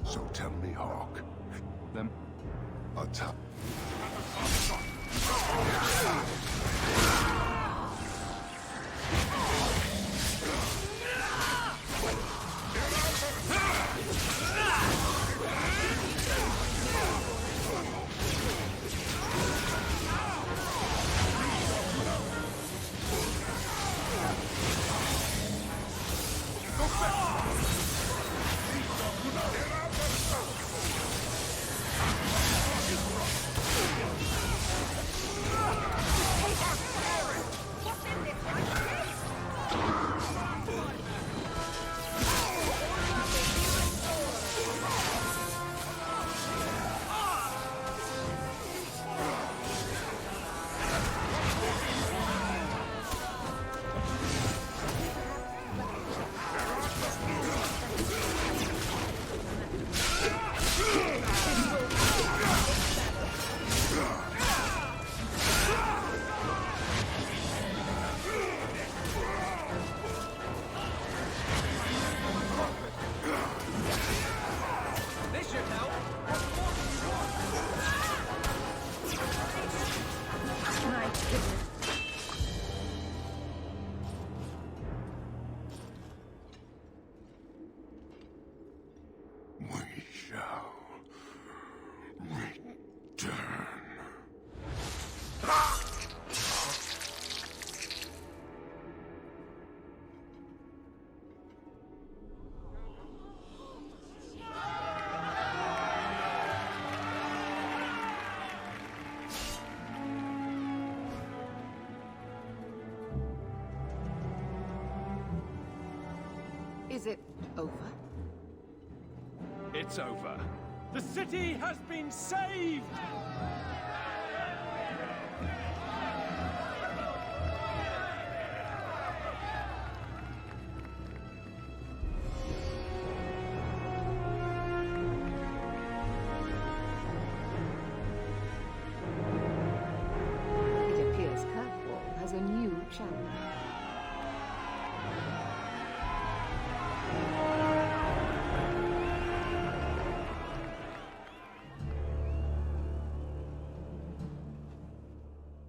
So tell me, Hawk. Them? Attack. We shall return. Is it over? It's over. The city has been saved! It appears Kirkwall has a new champion.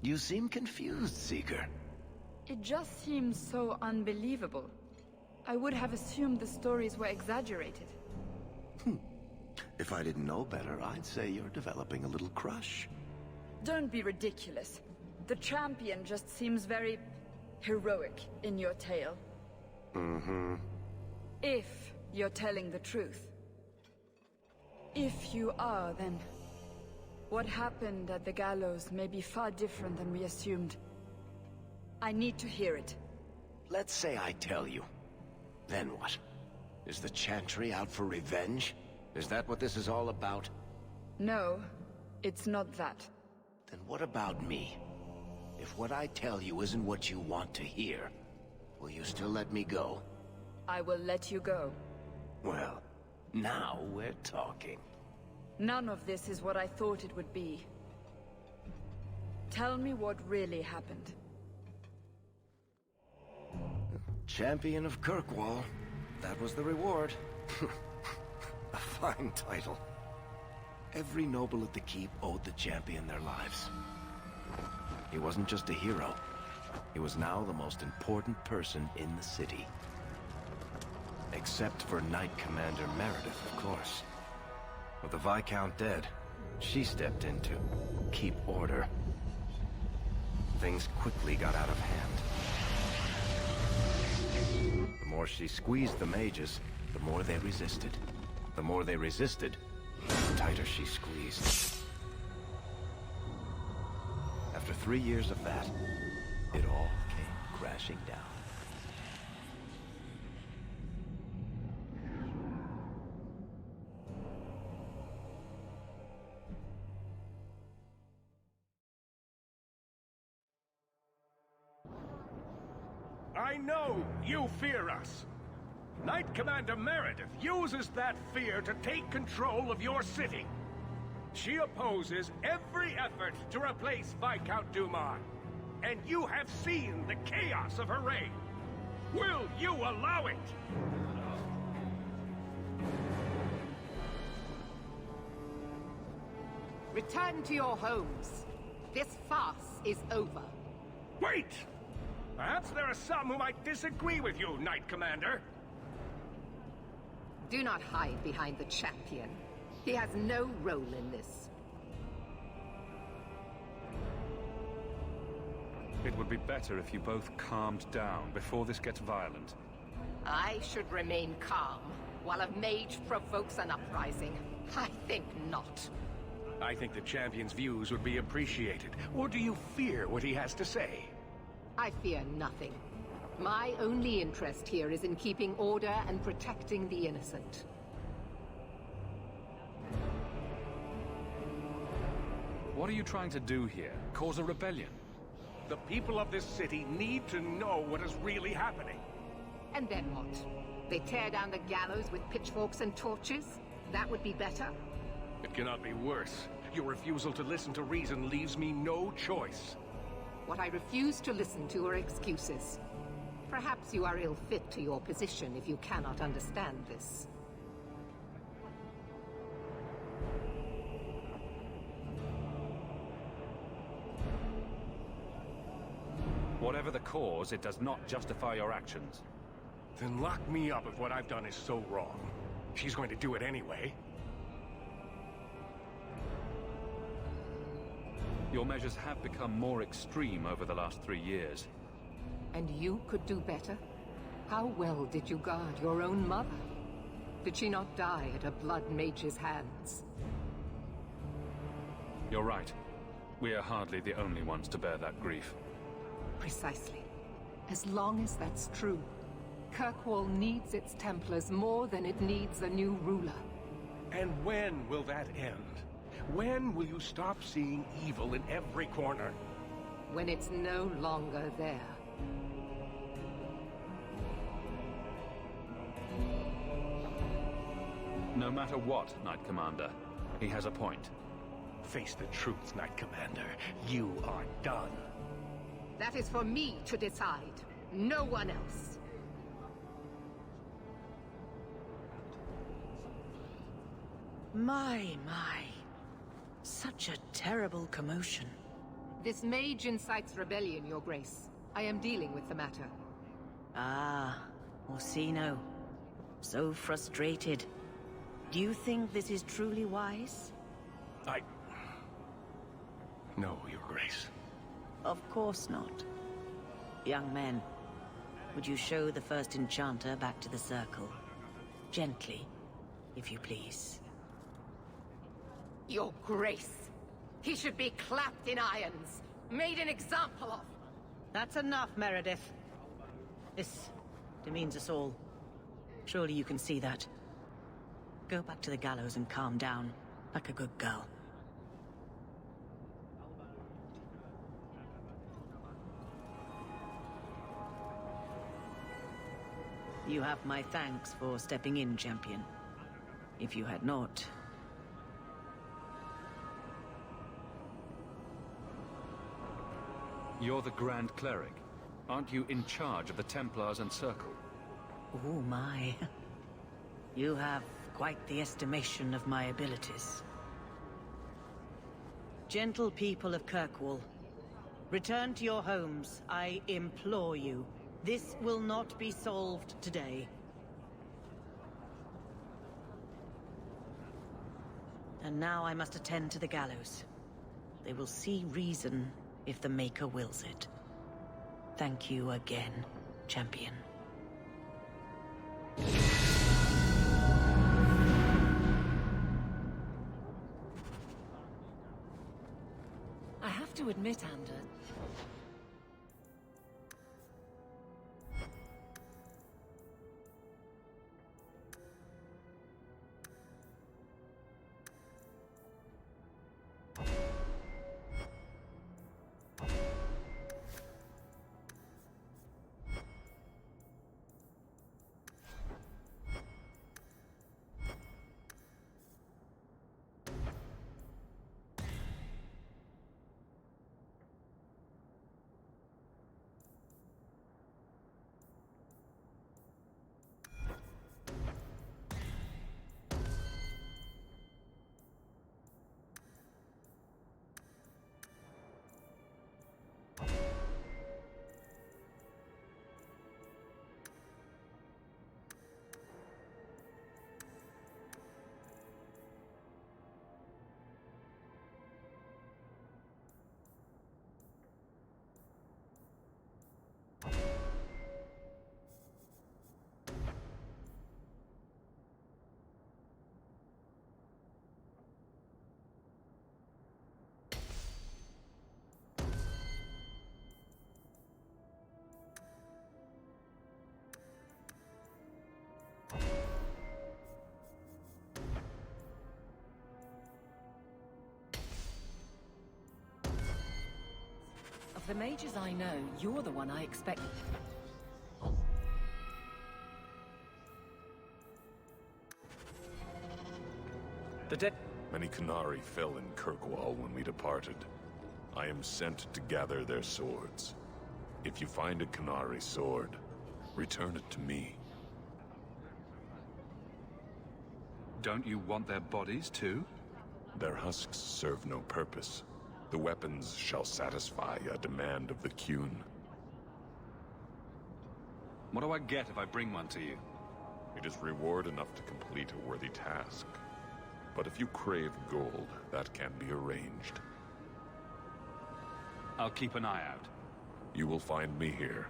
You seem confused, Seeker. It just seems so unbelievable. I would have assumed the stories were exaggerated. If I didn't know better, I'd say you're developing a little crush. Don't be ridiculous. The champion just seems very heroic in your tale. Mm-hmm. If you're telling the truth. If you are, then what happened at the gallows may be far different than we assumed. I need to hear it. Let's say I tell you. Then what? Is the Chantry out for revenge? Is that what this is all about? No, it's not that. Then what about me? If what I tell you isn't what you want to hear, will you still let me go? I will let you go. Well, now we're talking. None of this is what I thought it would be. Tell me what really happened. Champion of Kirkwall. That was the reward. A fine title. Every noble at the keep owed the champion their lives. He wasn't just a hero. He was now the most important person in the city. Except for Knight Commander Meredith, of course. With the Viscount dead, she stepped in to keep order. Things quickly got out of hand. The more more she squeezed the mages, the more they resisted. The more they resisted, the tighter she squeezed. After 3 years of that, it all came crashing down. I know you fear us. Knight Commander Meredith uses that fear to take control of your city. She opposes every effort to replace Viscount Dumas. And you have seen the chaos of her reign. Will you allow it? Return to your homes. This farce is over. Wait! Perhaps there are some who might disagree with you, Knight Commander. Do not hide behind the champion. He has no role in this. It would be better if you both calmed down before this gets violent. I should remain calm while a mage provokes an uprising. I think not. I think the champion's views would be appreciated. Or do you fear what he has to say? I fear nothing. My only interest here is in keeping order and protecting the innocent. What are you trying to do here? Cause a rebellion? The people of this city need to know what is really happening. And then what? They tear down the gallows with pitchforks and torches? That would be better. It cannot be worse. Your refusal to listen to reason leaves me no choice. What I refuse to listen to are excuses. Perhaps you are ill-fit to your position if you cannot understand this. Whatever the cause, it does not justify your actions. Then lock me up if what I've done is so wrong. She's going to do it anyway. Your measures have become more extreme over the last 3 years. And you could do better? How well did you guard your own mother? Did she not die at a blood mage's hands? You're right. We are hardly the only ones to bear that grief. Precisely. As long as that's true, Kirkwall needs its Templars more than it needs a new ruler. And when will that end? When will you stop seeing evil in every corner? When it's no longer there. No matter what, Knight Commander, he has a point. Face the truth, Knight Commander. You are done. That is for me to decide, no one else. My. Such a terrible commotion. This mage incites rebellion, Your Grace. I am dealing with the matter. Ah, Orsino. So frustrated. Do you think this is truly wise? No, Your Grace. Of course not. Young men, would you show the first enchanter back to the circle? Gently, if you please. Your Grace. He should be clapped in irons, made an example of. That's enough, Meredith. This demeans us all. Surely you can see that. Go back to the gallows and calm down, like a good girl. You have my thanks for stepping in, champion. If you had not... You're the Grand Cleric. Aren't you in charge of the Templars and Circle? Oh my. You have quite the estimation of my abilities. Gentle people of Kirkwall, return to your homes, I implore you. This will not be solved today. And now I must attend to the gallows. They will see reason if the Maker wills it. Thank you again, champion. to admit, Ander, of the mages I know, you're the one I expect. Many Qunari fell in Kirkwall when we departed. I am sent to gather their swords. If you find a Qunari sword, return it to me. Don't you want their bodies too? Their husks serve no purpose. The weapons shall satisfy a demand of the Qun. What do I get if I bring one to you? It is reward enough to complete a worthy task. But if you crave gold, that can be arranged. I'll keep an eye out. You will find me here.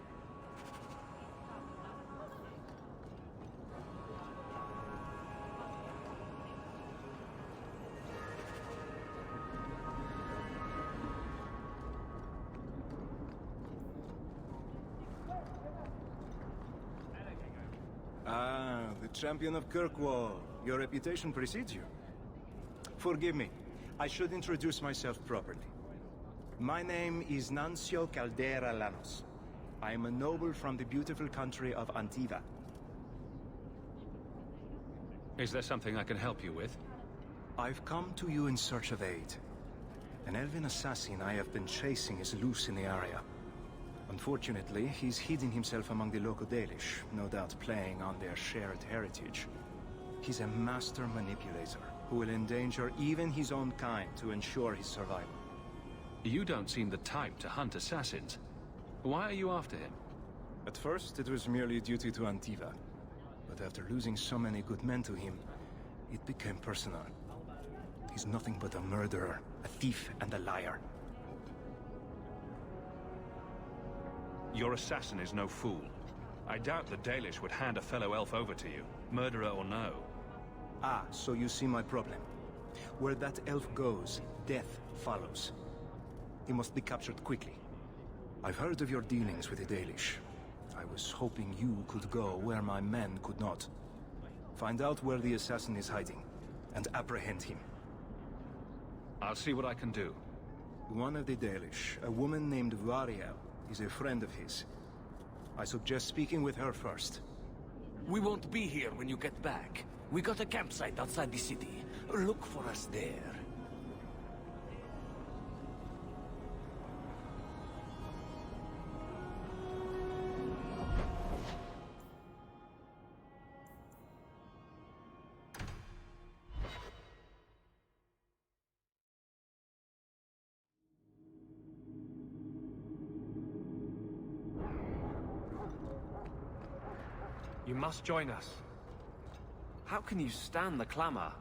Ah, the champion of Kirkwall. Your reputation precedes you. Forgive me. I should introduce myself properly. My name is Nancio Caldera Lanos. I am a noble from the beautiful country of Antiva. Is there something I can help you with? I've come to you in search of aid. An elven assassin I have been chasing is loose in the area. Unfortunately, he's hidden himself among the local Dalish, no doubt playing on their shared heritage. He's a master manipulator who will endanger even his own kind to ensure his survival. You don't seem the type to hunt assassins. Why are you after him? At first, it was merely duty to Antiva. But after losing so many good men to him, it became personal. He's nothing but a murderer, a thief, and a liar. Your assassin is no fool. I doubt the Dalish would hand a fellow elf over to you, murderer or no. Ah, so you see my problem. Where that elf goes, death follows. He must be captured quickly. I've heard of your dealings with the Dalish. I was hoping you could go where my men could not. Find out where the assassin is hiding, and apprehend him. I'll see what I can do. One of the Dalish, a woman named Variel, is a friend of his. I suggest speaking with her first. We won't be here when you get back. We got a campsite outside the city. Look for us there. You must join us. How can you stand the clamor?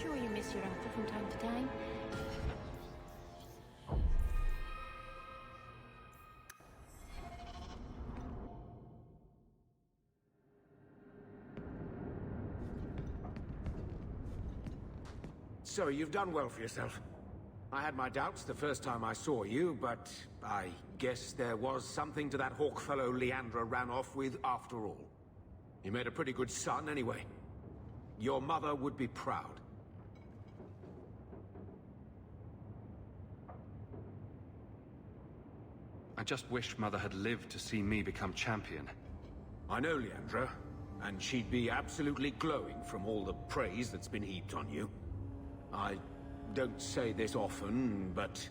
sure you miss your uncle from time to time. So you've done well for yourself. I had my doubts the first time I saw you, but I guess there was something to that hawk fellow Leandra ran off with after all. You made a pretty good son anyway. Your mother would be proud. I just wish Mother had lived to see me become champion. I know Leandra, and she'd be absolutely glowing from all the praise that's been heaped on you. I don't say this often, but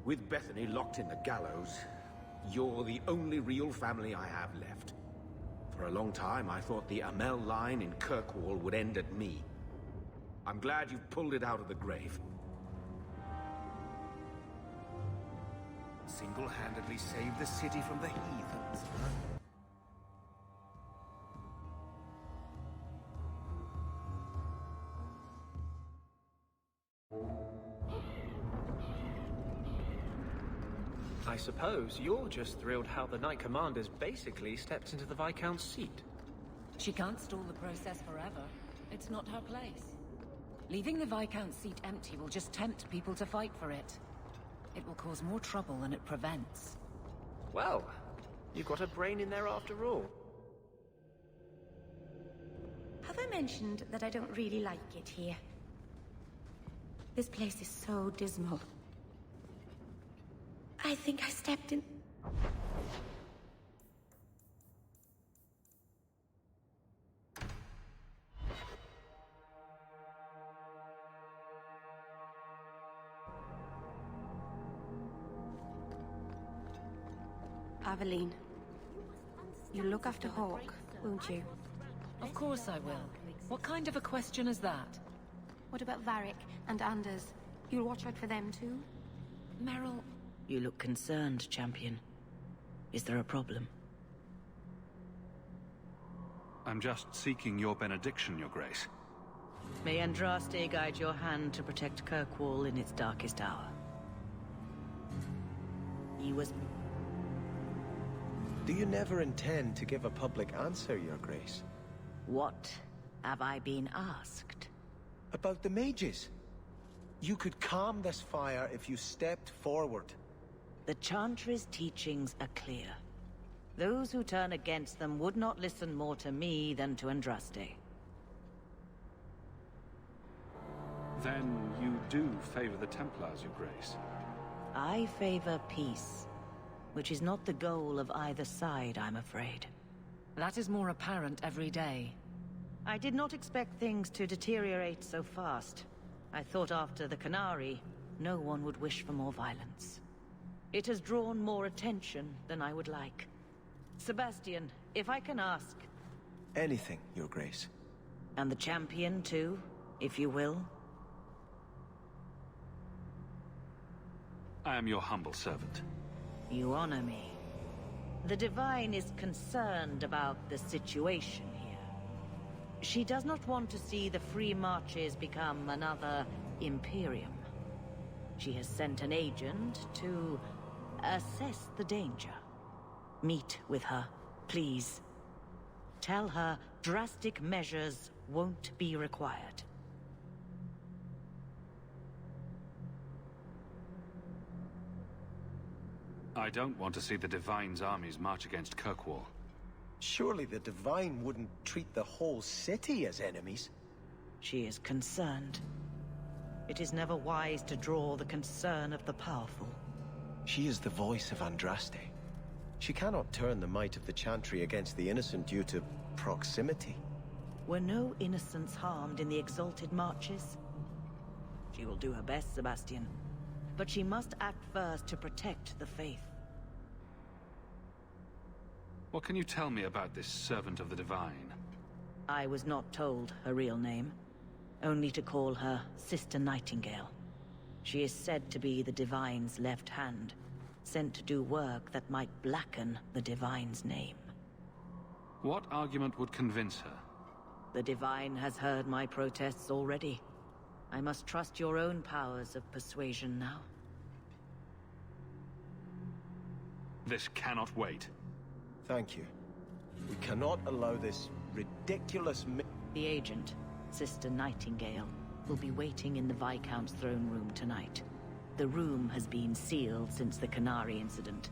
with Bethany locked in the gallows, you're the only real family I have left. For a long time, I thought the Amel line in Kirkwall would end at me. I'm glad you've pulled it out of the grave. Single-handedly saved the city from the heathens, huh? I suppose you're just thrilled how the Knight Commander's basically stepped into the Viscount's seat. She can't stall the process forever. It's not her place. Leaving the Viscount's seat empty will just tempt people to fight for it. It will cause more trouble than it prevents. Well, you've got a brain in there after all. Have I mentioned that I don't really like it here? This place is so dismal. I think I stepped in... Aveline, you'll look after Hawk, won't you? Of course I will. What kind of a question is that? What about Varric and Anders? You'll watch out for them too? Meryl... You look concerned, champion. Is there a problem? I'm just seeking your benediction, Your Grace. May Andraste guide your hand to protect Kirkwall in its darkest hour. He was... Do you never intend to give a public answer, Your Grace? What have I been asked? About the mages. You could calm this fire if you stepped forward. The Chantry's teachings are clear. Those who turn against them would not listen more to me than to Andraste. Then you do favor the Templars, Your Grace? I favor peace, which is not the goal of either side, I'm afraid. That is more apparent every day. I did not expect things to deteriorate so fast. I thought after the Canary, no one would wish for more violence. It has drawn more attention than I would like. Sebastian, if I can ask... Anything, Your Grace. And the champion too, if you will? I am your humble servant. You honor me. The Divine is concerned about the situation here. She does not want to see the Free Marches become another Imperium. She has sent an agent to assess the danger. Meet with her, please. Tell her drastic measures won't be required. I don't want to see the Divine's armies march against Kirkwall. Surely the Divine wouldn't treat the whole city as enemies. She is concerned. It is never wise to draw the concern of the powerful. She is the voice of Andraste. She cannot turn the might of the Chantry against the innocent due to proximity. Were no innocents harmed in the exalted marches? She will do her best, Sebastian. But she must act first to protect the faith. What can you tell me about this servant of the Divine? I was not told her real name. Only to call her Sister Nightingale. She is said to be the Divine's left hand, sent to do work that might blacken the Divine's name. What argument would convince her? The Divine has heard my protests already. I must trust your own powers of persuasion now. This cannot wait. Thank you. We cannot allow this ridiculous The agent, Sister Nightingale, will be waiting in the Viscount's throne room tonight. The room has been sealed since the Canary incident,